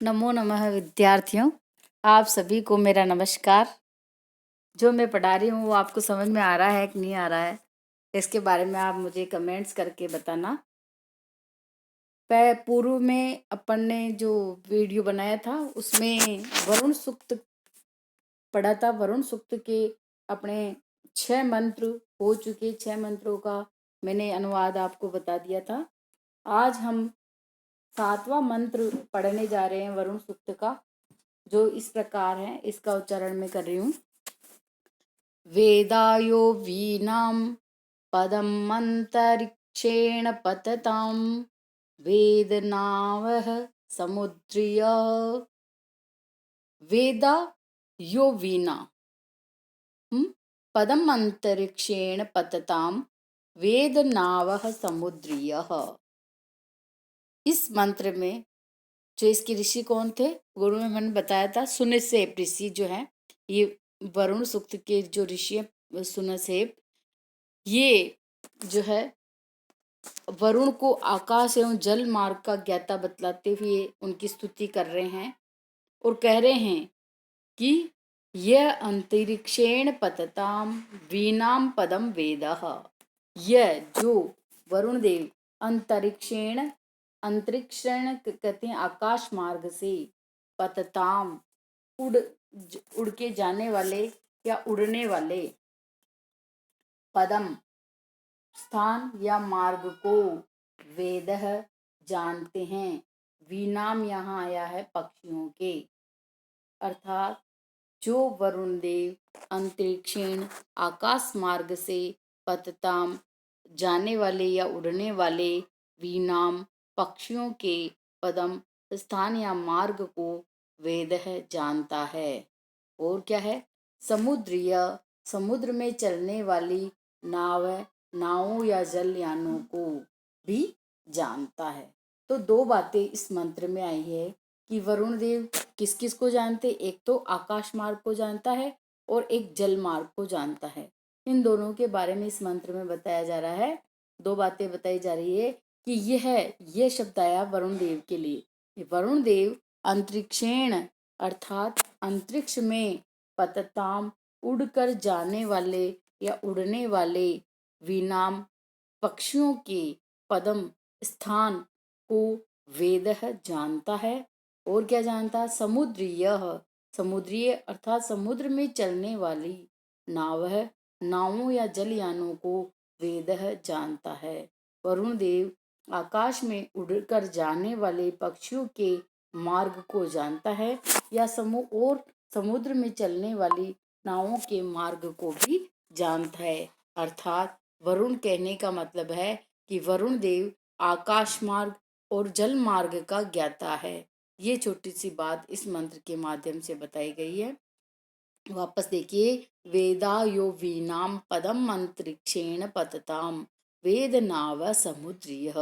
नमो नमः विद्यार्थियों, आप सभी को मेरा नमस्कार। जो मैं पढ़ा रही हूँ वो आपको समझ में आ रहा है कि नहीं आ रहा है, इसके बारे में आप मुझे कमेंट्स करके बताना। पूर्व में अपन ने जो वीडियो बनाया था उसमें वरुण सूक्त पढ़ा था। वरुण सूक्त के अपने 6 मंत्र हो चुके, 6 मंत्रों का मैंने अनुवाद आपको बता दिया था। आज हम 7वां मंत्र पढ़ने जा रहे हैं वरुण सूक्त का, जो इस प्रकार है। इसका उच्चारण मैं कर रही हूँ। वेदायो वीणां पदमन्तरिक्षेण पततां वेदनावः समुद्रिय। वेदा यो वीणा पदम अंतरिक्षेण पततां वेदनावः समुद्रियः। इस मंत्र में जो इसके ऋषि कौन थे, गुरु में मैंने बताया था, सुनसेप ऋषि जो है। ये वरुण सूक्त के जो ऋषि है सुनसेप, ये जो है वरुण को आकाश एवं जल मार्ग का ज्ञाता बतलाते हुए उनकी स्तुति कर रहे हैं और कह रहे हैं कि यह अंतरिक्षेण पतताम वीणाम पदम वेदः। यह जो वरुण देव अंतरिक्षेण, अंतरिक्षण कहते हैं आकाश मार्ग से, पतताम उड़ के जाने वाले या उड़ने वाले, पदम स्थान या मार्ग को, वेदः जानते हैं। वीणाम यहाँ आया है पक्षियों के, अर्थात जो वरुण देव अंतरिक्षेण आकाश मार्ग से, पतताम जाने वाले या उड़ने वाले, वीणाम पक्षियों के, पदम स्थान या मार्ग को, वेदः जानता है। और क्या है? समुद्रीय, समुद्र में चलने वाली नाव, नावों या जलयानों को भी जानता है। तो दो बातें इस मंत्र में आई है कि वरुण देव किस किस को जानते। एक तो आकाश मार्ग को जानता है और एक जल मार्ग को जानता है। इन दोनों के बारे में इस मंत्र में बताया जा रहा है। दो बातें बताई जा रही है कि यह शब्द आया वरुण देव के लिए। वरुण देव अंतरिक्षेण अर्थात अंतरिक्ष में, पतताम उड़कर जाने वाले या उड़ने वाले, विनाम पक्षियों के, पदम स्थान को वेदः जानता है। और क्या जानता? समुद्रीय, समुद्रीय अर्थात समुद्र में चलने वाली नाव, नावों या जलयानों को वेदः जानता है। वरुण देव आकाश में उड़कर जाने वाले पक्षियों के मार्ग को जानता है या समुद्र में चलने वाली नावों के मार्ग को भी जानता है। अर्थात वरुण कहने का मतलब है कि वरुण देव आकाश मार्ग और जल मार्ग का ज्ञाता है। ये छोटी सी बात इस मंत्र के माध्यम से बताई गई है। वापस देखिए, वेदा यो वीणाम पदम अंतरिक्षेण पतताम वेदनाव समुद्रिय।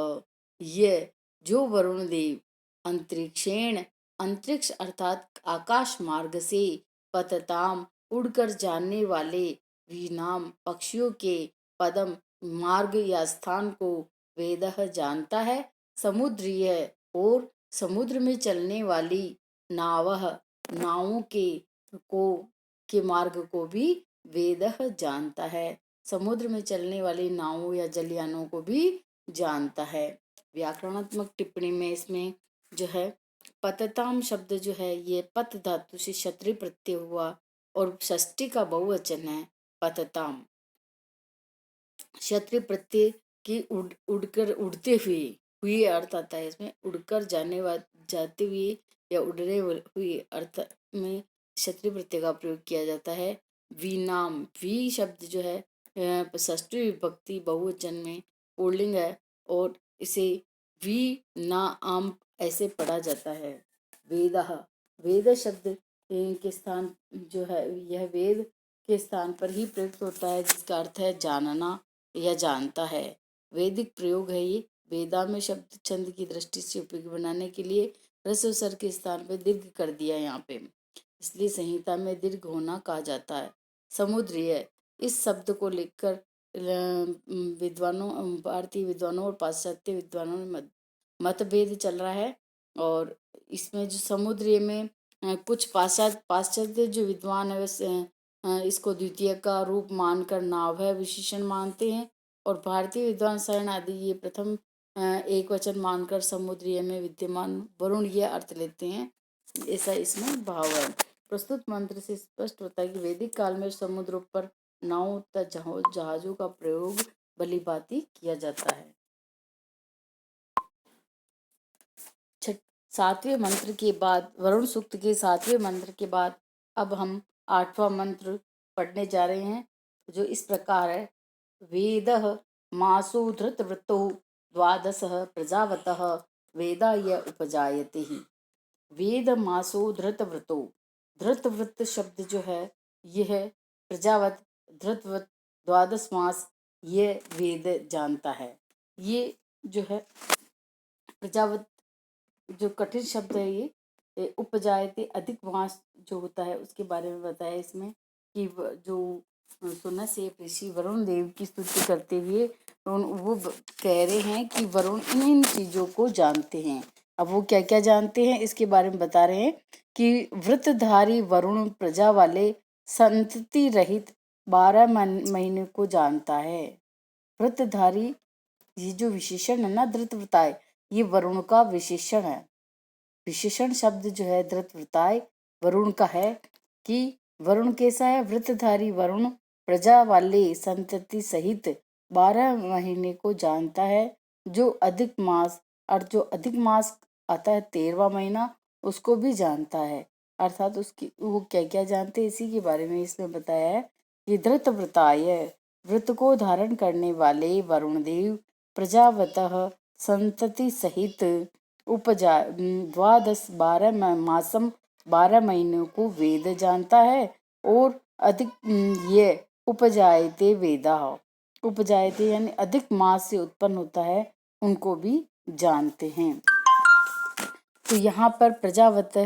ये जो वरुण देव अंतरिक्षेण, अंतरिक्ष अर्थात आकाश मार्ग से, पतताम उड़कर जाने वाले, वीणाम पक्षियों के, पदम मार्ग या स्थान को, वेदः जानता है। समुद्रीय और समुद्र में चलने वाली, नावः नावों के मार्ग को भी वेदः जानता है। समुद्र में चलने वाली नावों या जलयानों को भी जानता है। व्याकरणात्मक टिप्पणी में इसमें जो है पतताम शब्द जो है ये पत धातु से क्षत्रिय प्रत्यय हुआ और षष्ठी का बहुवचन है पतताम। क्षत्रिय प्रत्यय की उड़कर, उड़ते हुए अर्थ आता है इसमें। उड़कर जाते हुए या उड़ने हुए अर्थ में क्षत्रिय प्रत्यय का प्रयोग किया जाता है। वीनाम, वी शब्द जो है षष्ठी विभक्ति बहुवचन में पुल्लिंग है और इसे वी ना आम ऐसे पढ़ा जाता है। वेदः, वेद शब्द के स्थान जो है यह वेद के स्थान पर ही प्रयुक्त होता है, जिसका अर्थ है जानना या जानता है। वैदिक प्रयोग है ये। वेदा में शब्द छंद की दृष्टि से उपयोगी बनाने के लिए ह्रस्व स्वर के स्थान पर दीर्घ कर दिया यहाँ पे, इसलिए संहिता में दीर्घ होना कहा जाता है। समुद्रीय, इस शब्द को लेकर विद्वानों, भारतीय विद्वानों और पाश्चात्य विद्वानों में मतभेद चल रहा है। और इसमें जो समुद्र में कुछ पाश्चात्य जो विद्वान है वैसे इसको द्वितीय का रूप मानकर नाव है विशेषण मानते हैं, और भारतीय विद्वान शरण आदि ये प्रथम एक वचन मानकर समुद्रीय में विद्यमान वरुण ये अर्थ लेते हैं। ऐसा इसमें भाव है। प्रस्तुत मंत्र से स्पष्ट होता है कि वैदिक काल में समुद्र पर नाव तथा जहाजों का प्रयोग भली भांति किया जाता है। सातवें मंत्र के बाद, वरुण सूक्त के सातवें मंत्र के बाद अब हम आठवां मंत्र पढ़ने जा रहे हैं, जो इस प्रकार है। वेदः मासो धृतवृत्तो द्वादशः प्रजावतः वेदाय उपजायते ही। वेद मासो धृतवृत्तो, धृतवृत्त शब्द जो है यह है प्रजावत, धृतवृत्त, द्वादश मास, ये वेद जानता है। ये जो है प्रजावत जो कठिन शब्द है ये उपजायते अधिक मास जो होता है उसके बारे में बताया इसमें कि जो सुना से ऋषि वरुण देव की स्तुति करते हुए वो कह रहे हैं कि वरुण इन चीजों को जानते हैं। अब वो क्या क्या जानते हैं इसके बारे में बता रहे हैं कि वृत्तधारी वरुण प्रजा वाले संतति रहित 12 महीने को जानता है। वृत्तधारी ये जो विशेषण है ना धृतव्रताय, ये वरुण का विशेषण है। विशेषण शब्द जो है धृतव्रताय वरुण का है कि वरुण कैसा है, वृत्तधारी वरुण प्रजा वाले संतति सहित 12 महीने को जानता है। जो अधिक मास, और जो अधिक मास आता है 13वां महीना, उसको भी जानता है। अर्थात उसकी वो क्या क्या जानते हैं इसी के बारे में इसमें बताया है। ये धृतव्रताय वृत्त को धारण करने वाले वरुण देव प्रजावतः संतति सहित उपजा द्वादश 12 मासम 12 महीनों को वेद जानता है। और अधिक ये उपजायते वेदा, उपजायते यानी अधिक मास से उत्पन्न होता है, उनको भी जानते हैं। तो यहाँ पर प्रजावत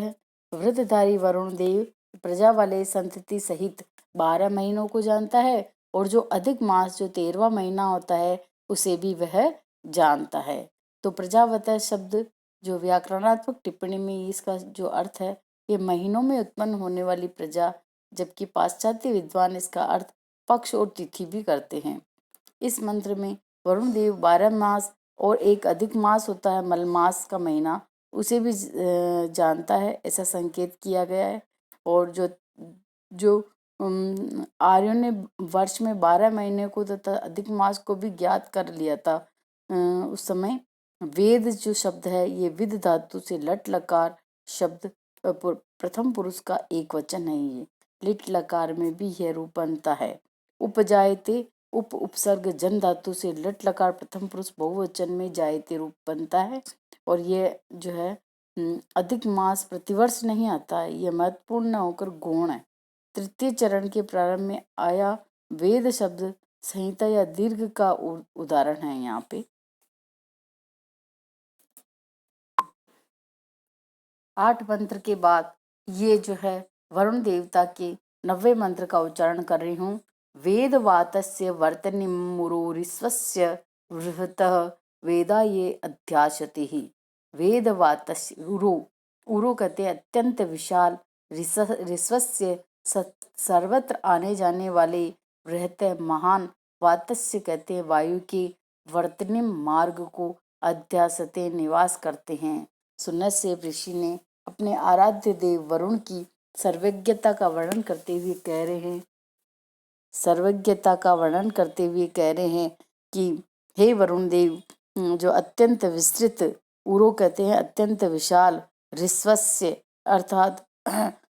वृद्धधारी वरुण देव प्रजा वाले संतति सहित 12 महीनों को जानता है, और जो अधिक मास जो 13वां महीना होता है उसे भी वह जानता है। तो प्रजावत शब्द जो व्याकरणात्मक टिप्पणी में इसका जो अर्थ है ये महीनों में उत्पन्न होने वाली प्रजा, जबकि पाश्चात्य विद्वान इसका अर्थ पक्ष और तिथि भी करते हैं। इस मंत्र में वरुण देव 12 मास और एक अधिक मास होता है मलमास का महीना, उसे भी जानता है, ऐसा संकेत किया गया है। और जो जो आर्यों ने वर्ष में 12 महीने को तथा अधिक मास को भी ज्ञात कर लिया था उस समय। वेद जो शब्द है ये विद धातु से लट लकार शब्द प्रथम पुरुष का एक वचन है। ये लिट लकार में भी यह रूप बनता है। उपजायते उपसर्ग जन धातु से लट लकार प्रथम पुरुष बहुवचन में जायते रूप बनता है। और ये जो है अधिक मास प्रतिवर्ष नहीं आता है, यह महत्वपूर्ण होकर गौण है। तृतीय चरण के प्रारंभ में आया वेद शब्द संहिता या दीर्घ का उदाहरण है। यहाँ पे 8 मंत्र के बाद ये जो है वरुण देवता के 90वें मंत्र का उच्चारण कर रही हूँ। वेद वातस्य वर्तनिमुरुरिस्वस्य वृहतः वेदा ये अध्याशति ही। वेद वातस्य उरु कहते अत्यंत विशाल, ऋस्वस्य सर्वत्र आने जाने वाले, वृहत महान, वातस्य कहते हैं वायु के, वर्तनिम मार्ग को, अध्यासते निवास करते हैं। सुनत से ऋषि ने अपने आराध्य देव वरुण की सर्वज्ञता का वर्णन करते हुए कह रहे हैं, सर्वज्ञता का वर्णन करते हुए कह रहे हैं कि हे वरुण देव, जो अत्यंत विस्तृत, उरो कहते हैं अत्यंत विशाल, ऋस्वस्य अर्थात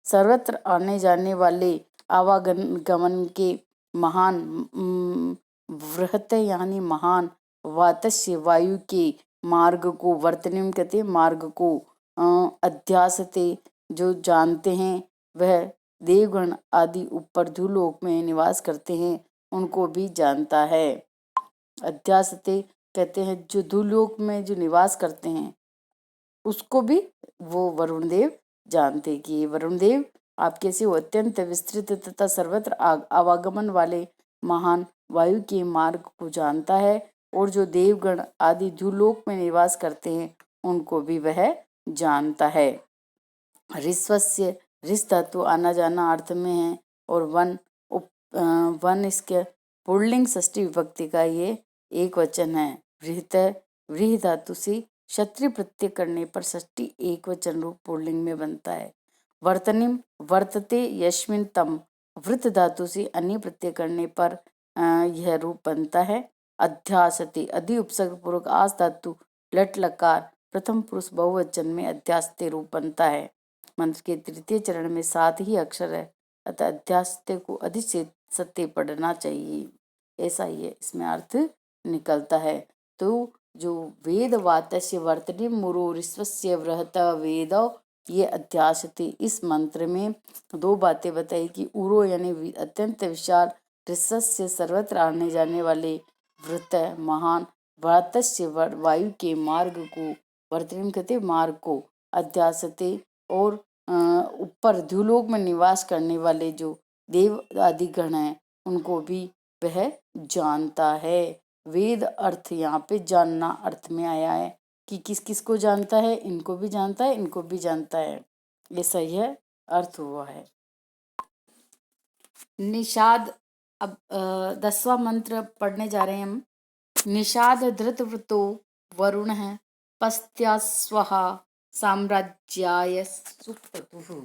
सर्वत्र आने जाने वाले, आवागमन के महान, वृहत यानी महान, वातस्य वायु के, मार्ग को, वर्तनिम कहते मार्ग को, अध्यासते जो जानते हैं, वह देवगण आदि ऊपर धूलोक में निवास करते हैं उनको भी जानता है। अध्यासते कहते हैं जो धूलोक में जो निवास करते हैं उसको भी वो वरुण देव जानते कि वरुण देव आप कैसे हो, अत्यंत विस्तृत तथा सर्वत्र आवागमन वाले महान वायु के मार्ग को जानता है, और जो देवगण आदि धूलोक में निवास करते हैं उनको भी वह जानता है। ऋस्वस्य ऋस धातु आना जाना अर्थ में है और वन इसके पुल्लिंग षष्ठी विभक्ति का ये एक वचन है। व्रीहि धातु से क्षत्रिय प्रत्यय करने पर षष्ठी एक वचन रूप पुल्लिंग में बनता है। वर्तनिम वर्तते यस्मिन तम वृत धातु से अन्य प्रत्यय करने पर यह रूप बनता है। अध्यासते अधि उपसर्ग पूर्वक आस धातु लट लकार प्रथम पुरुष बहुवचन में अध्यासते रूप बनता है। मंत्र के तृतीय चरण में 7 ही अक्षर है, अतः अध्यासते को अधिक सत्य पढ़ना चाहिए, ऐसा ही है इसमें अर्थ निकलता है। तो जो वेद वातस्य वर्तने मुरो ऋस्वस्य वृहत वेद, ये अध्यासते इस मंत्र में 2 बातें बताई कि उरो यानी अत्यंत विशाल, ऋस्वस्य सर्वत्र आने जाने वाले, वृत महान, वातस्य वायु के मार्ग को, वर्तनीम कहते मार्ग को, अध्यासते और ऊपर द्युलोक में निवास करने वाले जो देव आदि गण हैं उनको भी वह जानता है। वेद अर्थ यहाँ पे जानना अर्थ में आया है कि किस किस को जानता है, इनको भी जानता है, इनको भी जानता है, ऐसा यह अर्थ हुआ है। निषाद, अब 10वां मंत्र पढ़ने जा रहे हैं हम। निषाद धृतव्रतो वरुण है, पस्त्यास्वः साम्राज्याय सुक्रतुः।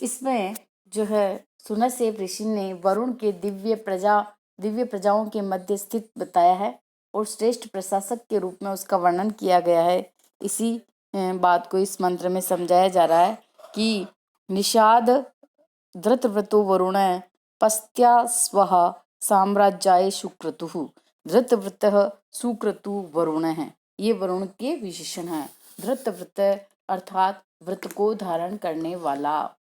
इसमें जो है सुनसेव ऋषि ने वरुण के दिव्य प्रजाओं के मध्य स्थित बताया है और श्रेष्ठ प्रशासक के रूप में उसका वर्णन किया गया है। इसी बात को इस मंत्र में समझाया जा रहा है कि निषाद धृतव्रतो वरुण पस्त्या स्वः साम्राज्याय सुक्रतुः। धृतव्रतः सुक्रतु वरुण है, ये वरुण के विशेषण है। धृतव्रत अर्थात व्रत को धारण करने वाला,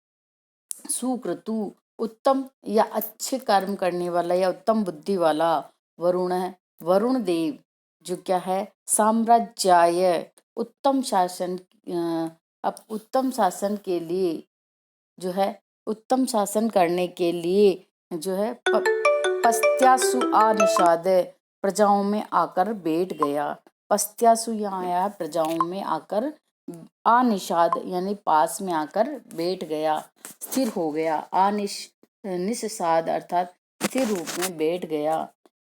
सुक्रतु उत्तम या अच्छे कर्म करने वाला या उत्तम बुद्धि वाला वरुण है। वरुण देव जो क्या है, साम्राज्याय उत्तम शासन, अब उत्तम शासन के लिए जो है, उत्तम शासन करने के लिए जो है पस्त्यासु निषाद प्रजाओं में आकर बैठ गया। पस्त्यासु यहाँ आया प्रजाओं में आकर, निषाद यानी पास में आकर बैठ गया, स्थिर हो गया। निषाद अर्थात स्थिर रूप में बैठ गया।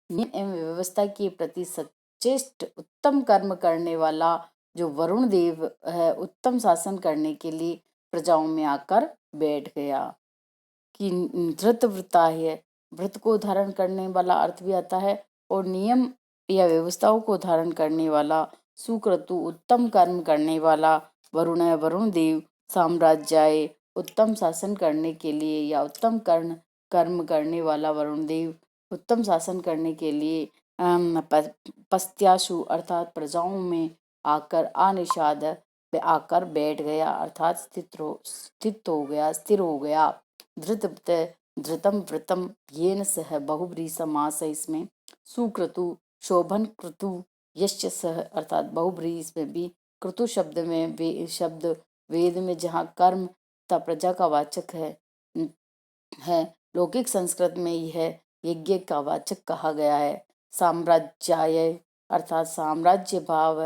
नियम एवं व्यवस्था के प्रति सचेष्ट उत्तम कर्म करने वाला जो वरुण देव है, उत्तम शासन करने के लिए प्रजाओं में आकर बैठ गया। कि धृतव्रता है, व्रत को धारण करने वाला अर्थ भी आता है और नियम या व्यवस्थाओं को धारण करने वाला। सुक्रतु उत्तम कर्म करने वाला, वरुण है वरुण देव, साम्राज्याय उत्तम शासन करने के लिए या उत्तम कर्म करने वाला वरुण देव उत्तम शासन करने के लिए पस्त्याशु अर्थात प्रजाओं में आकर, अनिषाद आकर बैठ गया अर्थात स्थित हो गया, स्थिर हो गया। धृतव्रत धृतम व्रतम येन सह बहुब्री समास है इसमें। सुक्रतु शोभन क्रतु यश्च सह अर्थात बहुब्री, इसमें भी क्रतु शब्द में शब्द वेद में जहाँ कर्म तथा प्रजा का वाचक है लौकिक संस्कृत में यह यज्ञ का वाचक कहा गया है। साम्राज्याय अर्थात साम्राज्य भाव,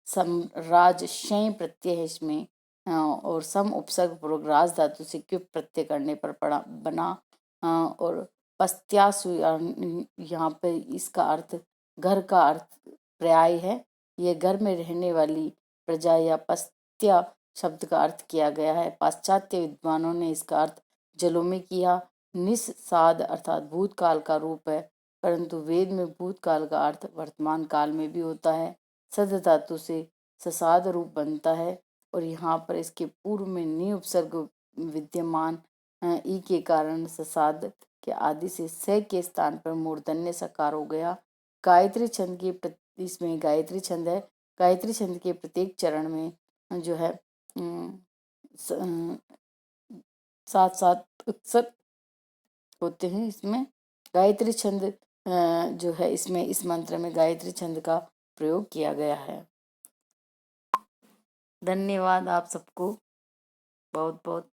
राजशय प्रत्यय है इसमें और सम उपसर्ग पूर्वक राज धातु से क्युप प्रत्यय करने पर बना। और पस्त्यासु यहाँ पे इसका अर्थ घर का अर्थ पर्याय है, ये घर में रहने वाली प्रजा या पस्त्या शब्द का अर्थ किया गया है। पाश्चात्य विद्वानों ने इसका अर्थ जलों में किया। निषाद अर्थात भूतकाल का रूप है, परंतु वेद में भूतकाल का अर्थ वर्तमान काल में भी होता है। सद धातु से ससाद रूप बनता है और यहाँ पर इसके पूर्व में नि उपसर्ग विद्यमान ई के कारण ससाद के आदि से स के स्थान पर मूर्धन्य सकार हो गया। गायत्री छंद के इसमें गायत्री छंद है। गायत्री छंद के प्रत्येक चरण में जो है 7 अक्षर होते हैं। इसमें गायत्री छंद जो है, इसमें इस मंत्र में गायत्री छंद का प्रयोग किया गया है। धन्यवाद आप सबको बहुत बहुत।